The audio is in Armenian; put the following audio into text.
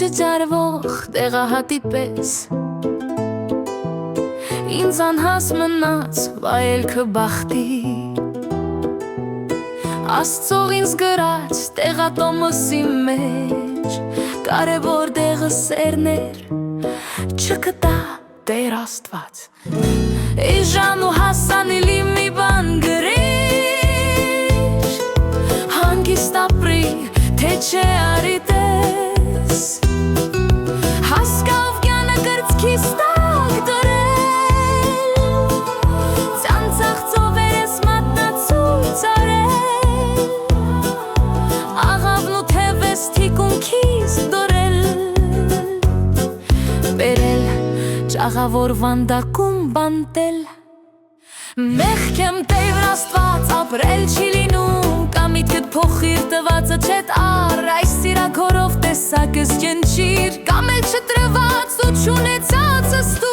չջարվող դեղահատի պես Ինձ անհաս մնաց վայելքը բախտի Աստծող ինձ գրած տեղատոմսի մեջ Կարևոր դեղը սերն էր չկտա Տեր Աստված Էժան ու հասանելի մի բան գրիր Հանգիստ ապրի, թե չէ արի տես Հասկավ գյանը կրծքիս տակ դրել Ծանցաղ ծովեր ես մատնացույց արել Աղավն ու թևես թիկունքիս դորել Բերել Ճաղավոր վանդակում բանտել Մեղք եմ Տեր Աստված ապրել չի լինում Կամ միտքդ փոխիր տվածը չետ առ Այս սիրակորով տեսակս ջնջիր Կամ էլ չտրված ու չունեցածս դու